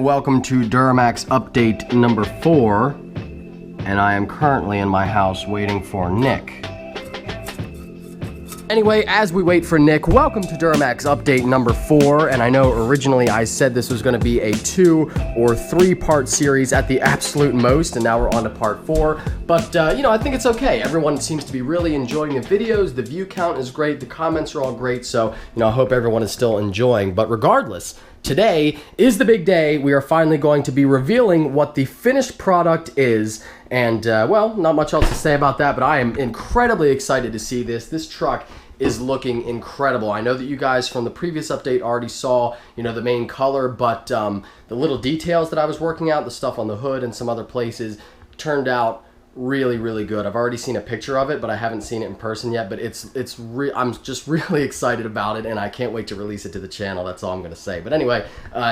Welcome to DURAMAX update number 4, and I am currently in my house waiting for Nick. Anyway, as we wait for Nick, welcome to DURAMAX update number 4, and I know originally I said this was going to be a 2 or 3 part series at the absolute most, and now we're on to part 4, but you know, I think it's okay. Everyone seems to be really enjoying the videos, the view count is great, the comments are all great, so you know, I hope everyone is still enjoying, but regardless, today is the big day. We are finally going to be revealing what the finished product is, and well, not much else to say about that, but I am incredibly excited to see this. This truck is looking incredible. I know that you guys from the previous update already saw, you know, the main color, but the little details that I was working out, the stuff on the hood and some other places, turned out really, really good. I've already seen a picture of it, but I haven't seen it in person yet, but I'm just really excited about it, and I can't wait to release it to the channel. That's all I'm gonna say. But anyway,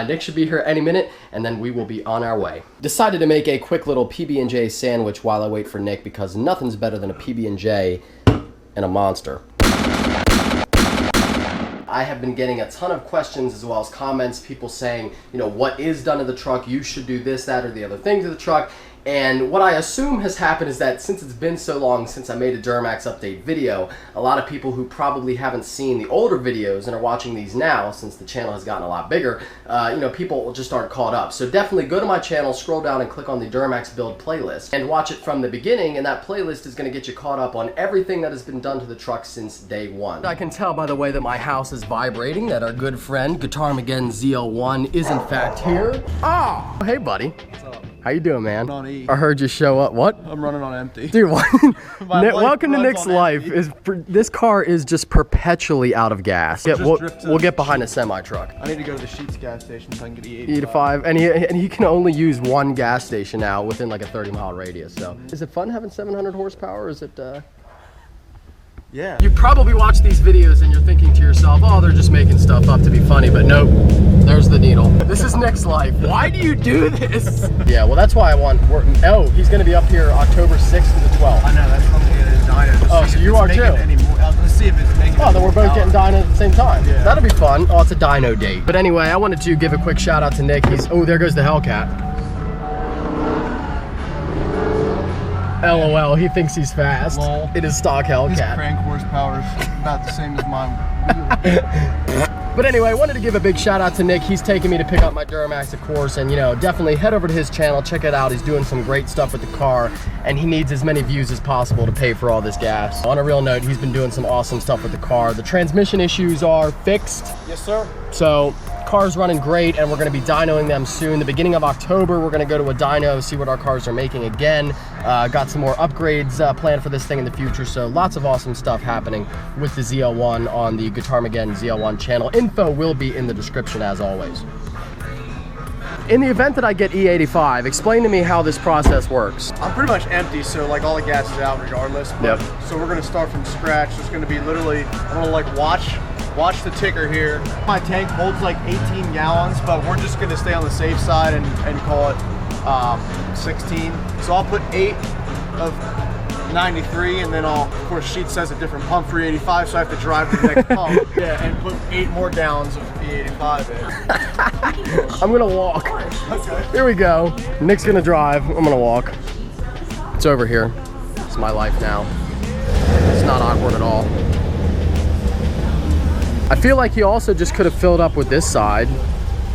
Nick should be here any minute, and then we will be on our way. Decided to make a quick little PB&J sandwich while I wait for Nick, because nothing's better than a PB&J and a Monster. I have been getting a ton of questions as well as comments, people saying, you know, what is done to the truck? You should do this, that, or the other thing to the truck. And what I assume has happened is that since it's been so long since I made a DURAMAX update video, a lot of people who probably haven't seen the older videos and are watching these now, since the channel has gotten a lot bigger, you know, people just aren't caught up. So definitely go to my channel, scroll down and click on the DURAMAX build playlist and watch it from the beginning, and that playlist is going to get you caught up on everything that has been done to the truck since day one. I can tell by the way that my house is vibrating that our good friend DURAMAX ZL1 is in fact here. Oh, hey buddy. What's up? How you doing, man? On E. I heard you show up. What? I'm running on empty. Dude, what? Welcome to Nick's life. Empty. This car is just perpetually out of gas. Yeah, we'll get behind a semi-truck. I need to go to the Sheets gas station so I can get E85. And he can only use one gas station now within like a 30-mile radius. So, is it fun having 700 horsepower? Or is it? Yeah. You probably watch these videos and you're thinking to yourself, oh, they're just making stuff up to be funny, but nope, there's the needle. This is Nick's life. Why do you do this? Yeah, well, that's why I want, oh, he's gonna be up here October 6th to the 12th. I know, that's something at his dyno. Oh, so you are too? Let's see if it's making. Oh, then we're both getting dyno at the same time. Yeah. That'll be fun. Oh, it's a dyno date. But anyway, I wanted to give a quick shout out to Nick. Oh, there goes the Hellcat. LOL, he thinks he's fast. Lol. It is stock Hellcat. His crank horsepower is about the same as mine. But anyway, I wanted to give a big shout out to Nick. He's taking me to pick up my DURAMAX, of course, and you know, definitely head over to his channel, check it out. He's doing some great stuff with the car, and he needs as many views as possible to pay for all this gas. On a real note, he's been doing some awesome stuff with the car. The transmission issues are fixed. Yes, sir. So, car's running great, and we're gonna be dynoing them soon. The beginning of October, we're gonna go to a dyno, see what our cars are making again. Got some more upgrades planned for this thing in the future, so lots of awesome stuff happening with the ZL1 on the DURAMAX ZL1 channel. Info will be in the description as always. In the event that I get E85, explain to me how this process works. I'm pretty much empty, so like all the gas is out regardless. Yep. So we're gonna start from scratch. It's gonna be literally, I'm gonna like watch the ticker here. My tank holds like 18 gallons, but we're just gonna stay on the safe side and call it 16. So I'll put 8 of 93, and then of course, Sheet says a different pump for 85, so I have to drive to the next pump. Yeah, and put 8 more gallons of E85 in. I'm gonna walk. Okay. Here we go. Nick's gonna drive, I'm gonna walk. It's over here. It's my life now. It's not awkward at all. I feel like he also just could have filled up with this side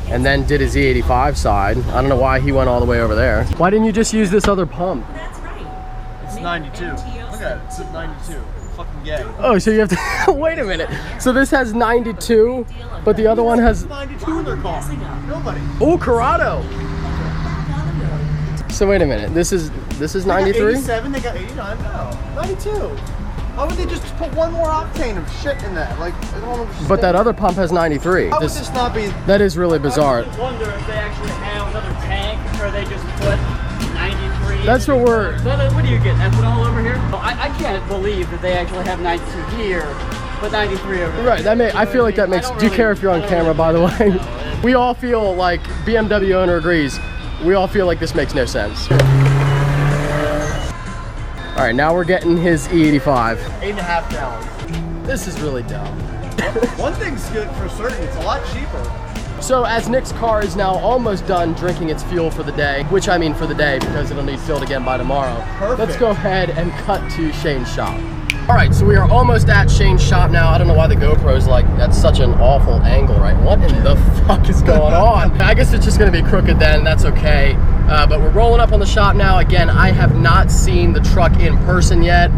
and then did his E85 side. I don't know why he went all the way over there. Why didn't you just use this other pump? That's right. It's 92. Look at it, it's at 92. Fucking gay. Oh, so you have to, wait a minute. So this has 92, but the other one has 92 in their car. Nobody. Oh, Corrado. So wait a minute, this is 93? 87, they got 89, no. 92. Why would they just put one more octane of shit in that? Like, I don't understand. But that other pump has 93. How would this not be? That is really bizarre. I wonder if they actually have another tank, or they just put 93. That's what we're... What do you get? Ethanol over here? I can't believe that they actually have 92 here, but 93 over there. Right, I feel like that makes... Do you care if you're on camera, by the way? We all feel like, BMW owner agrees, we all feel like this makes no sense. All right, now we're getting his E85. 8.5 gallons. This is really dumb. One thing's good for certain, it's a lot cheaper. So as Nick's car is now almost done drinking its fuel for the day, which I mean for the day because it'll need filled again by tomorrow. Perfect. Let's go ahead and cut to Shane's shop. All right, so we are almost at Shane's shop now. I don't know why the GoPro's like, that's such an awful angle, right? What in the fuck is going on? I guess it's just gonna be crooked then, that's okay. But we're rolling up on the shop now. Again, I have not seen the truck in person yet.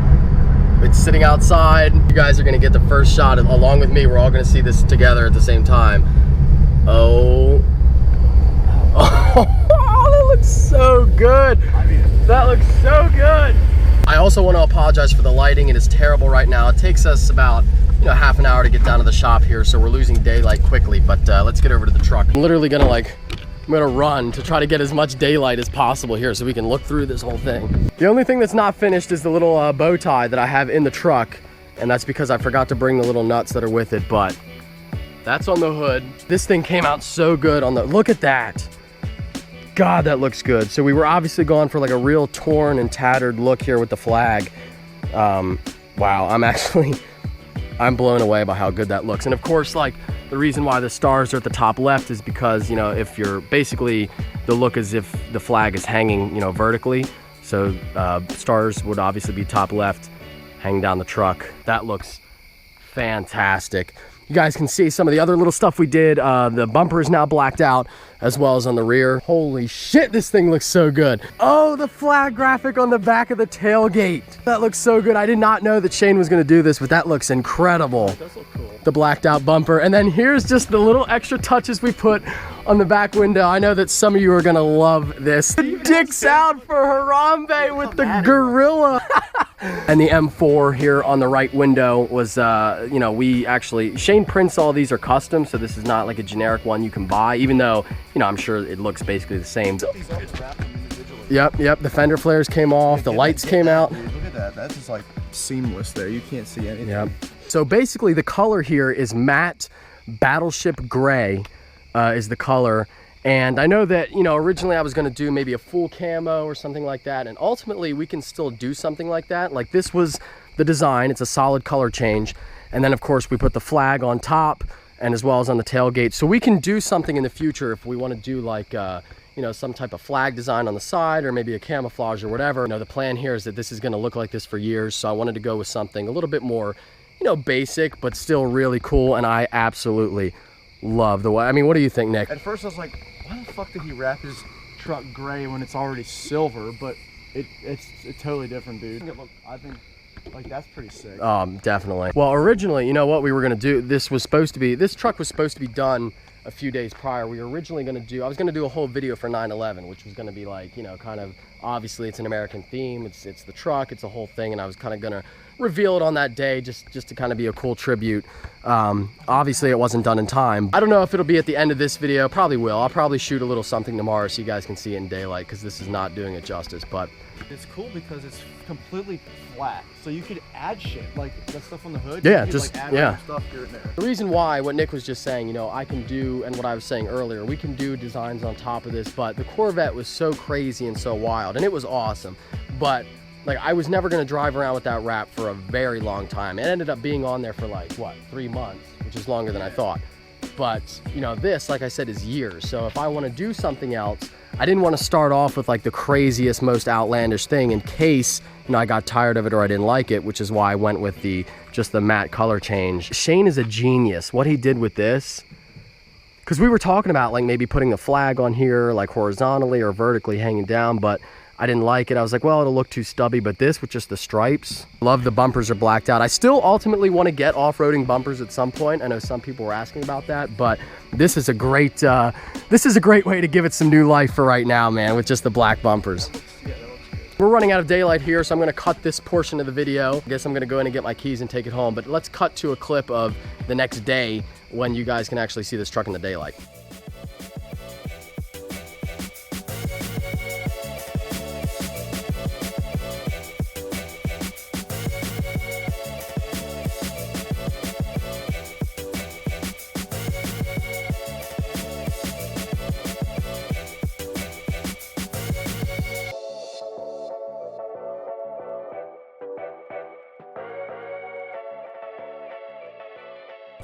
It's sitting outside. You guys are gonna get the first shot along with me. We're all gonna see this together at the same time. Oh, that looks so good. That looks so good. I also want to apologize for the lighting. It is terrible right now. It takes us about, half an hour to get down to the shop here, so we're losing daylight quickly, but let's get over to the truck. I'm literally gonna I'm gonna run to try to get as much daylight as possible here so we can look through this whole thing. The only thing that's not finished is the little bow tie that I have in the truck, and that's because I forgot to bring the little nuts that are with it, but that's on the hood. This thing came out so good on the, look at that. God, that looks good. So we were obviously going for like a real torn and tattered look here with the flag. Wow, I'm blown away by how good that looks. And of course, like the reason why the stars are at the top left is because, if you're basically, the look as if the flag is hanging, vertically. So stars would obviously be top left, hanging down the truck. That looks fantastic. You guys can see some of the other little stuff we did. The bumper is now blacked out, as well as on the rear. Holy shit, this thing looks so good. Oh, the flag graphic on the back of the tailgate. That looks so good. I did not know that Shane was gonna do this, but that looks incredible. It does look cool. The blacked out bumper. And then here's just the little extra touches we put on the back window. I know that some of you are gonna love this. The dicks out for Harambe with the gorilla. And the M4 here on the right window was, we actually, Shane prints all these are custom, so this is not like a generic one you can buy, even though, I'm sure it looks basically the same. Yep, the fender flares came off, the lights came out. Dude, look at that, that's just like seamless there. You can't see anything. Yep. So basically the color here is matte battleship gray is the color. And I know that, originally I was gonna do maybe a full camo or something like that. And ultimately we can still do something like that. Like this was the design, it's a solid color change. And then of course we put the flag on top and as well as on the tailgate. So we can do something in the future if we wanna do like, some type of flag design on the side or maybe a camouflage or whatever. The plan here is that this is gonna look like this for years. So I wanted to go with something a little bit more, basic, but still really cool. And I absolutely love the way, what do you think, Nick? At first I was like, why the fuck did he wrap his truck gray when it's already silver? But it's totally different, dude. I think like that's pretty sick. Definitely. Well, originally, what we were gonna do, this truck was supposed to be done a few days prior. We were originally I was gonna do a whole video for 9/11, which was gonna be like, kind of, obviously it's an American theme, it's the truck, it's a whole thing, and I was kind of gonna reveal it on that day just to kind of be a cool tribute. Obviously it wasn't done in time. I don't know if it'll be at the end of this video, probably will. I'll probably shoot a little something tomorrow so you guys can see it in daylight, because this is not doing it justice, but it's cool because it's completely flat, so you could add shit like that stuff on the hood. Yeah, you could, like, add stuff here and there. The reason why, what Nick was just saying, I can do, and what I was saying earlier, we can do designs on top of this, but the Corvette was so crazy and so wild, and it was awesome, but like I was never gonna drive around with that wrap for a very long time. It ended up being on there for like, what, 3 months, which is longer than I thought. But, this, like I said, is years. So if I wanna do something else, I didn't wanna start off with like the craziest, most outlandish thing in case, I got tired of it or I didn't like it, which is why I went with just the matte color change. Shane is a genius. What he did with this, because we were talking about like maybe putting the flag on here like horizontally or vertically hanging down, but I didn't like it. I was like, well, it'll look too stubby, but this with just the stripes, love the bumpers are blacked out. I still ultimately want to get off-roading bumpers at some point. I know some people were asking about that, but this is a great way to give it some new life for right now, man, with just the black bumpers. We're running out of daylight here, so I'm gonna cut this portion of the video. I guess I'm gonna go in and get my keys and take it home, but let's cut to a clip of the next day when you guys can actually see this truck in the daylight.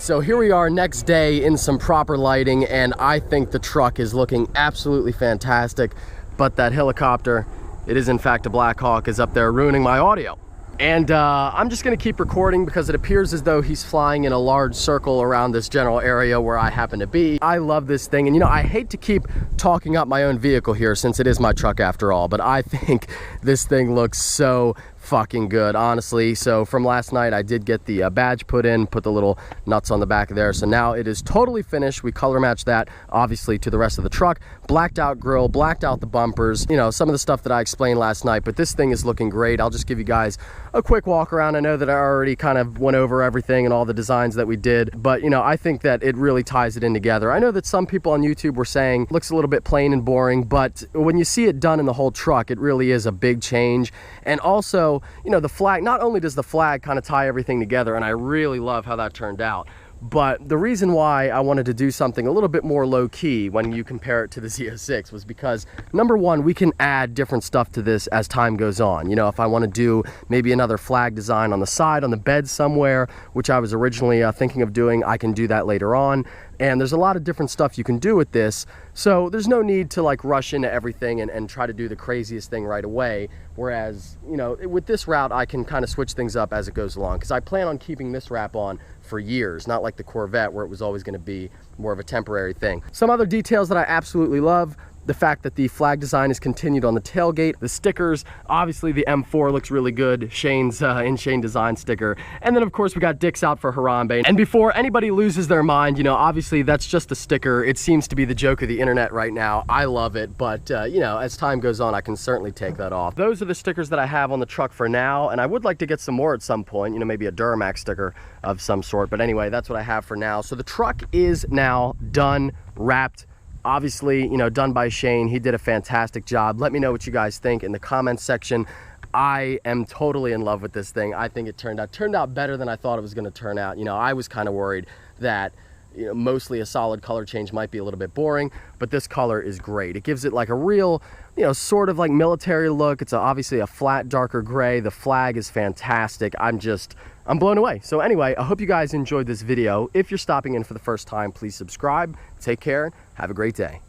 So here we are next day in some proper lighting, and I think the truck is looking absolutely fantastic, but that helicopter, it is in fact a Black Hawk, is up there ruining my audio. And I'm just gonna keep recording because it appears as though he's flying in a large circle around this general area where I happen to be. I love this thing, and you know, I hate to keep talking up my own vehicle here since it is my truck after all, but I think this thing looks so fucking good, honestly. So from last night, I did get the badge put in, put the little nuts on the back of there. So now it is totally finished. We color matched that, obviously, to the rest of the truck. Blacked out grill, blacked out the bumpers, you know, some of the stuff that I explained last night, but this thing is looking great. I'll just give you guys a quick walk around. I know that I already kind of went over everything and all the designs that we did, but you know, I think that it really ties it in together. I know that some people on YouTube were saying looks a little bit plain and boring, but when you see it done in the whole truck, it really is a big change. And also, you know, the flag, not only does the flag kind of tie everything together, and I really love how that turned out, but the reason why I wanted to do something a little bit more low-key when you compare it to the Z06 was because, number one, we can add different stuff to this as time goes on. You know, if I want to do maybe another flag design on the side, on the bed somewhere, which I was originally thinking of doing, I can do that later on. And there's a lot of different stuff you can do with this, so there's no need to like rush into everything and try to do the craziest thing right away. Whereas, you know, with this route, I can kind of switch things up as it goes along, because I plan on keeping this wrap on for years, not like the Corvette where it was always going to be more of a temporary thing. Some other details that I absolutely love: the fact that the flag design is continued on the tailgate, the stickers, obviously the M4 looks really good, Shane's in-Shane design sticker, and then of course we got dicks out for Harambe. And before anybody loses their mind, you know, obviously that's just a sticker. It seems to be the joke of the internet right now. I love it, but you know, as time goes on, I can certainly take that off. Those are the stickers that I have on the truck for now, and I would like to get some more at some point, you know, maybe a DURAMAX sticker of some sort, but anyway, that's what I have for now. So the truck is now done, wrapped, obviously, you know, done by Shane. He did a fantastic job. Let me know what you guys think in the comments section. I am totally in love with this thing. I think it turned out better than I thought it was going to turn out. You know, I was kind of worried that, you know, mostly a solid color change might be a little bit boring, but this color is great. It gives it like a real, you know, sort of like military look. It's obviously a flat, darker gray. The flag is fantastic. I'm blown away. So anyway, I hope you guys enjoyed this video. If you're stopping in for the first time, please subscribe. Take care. Have a great day.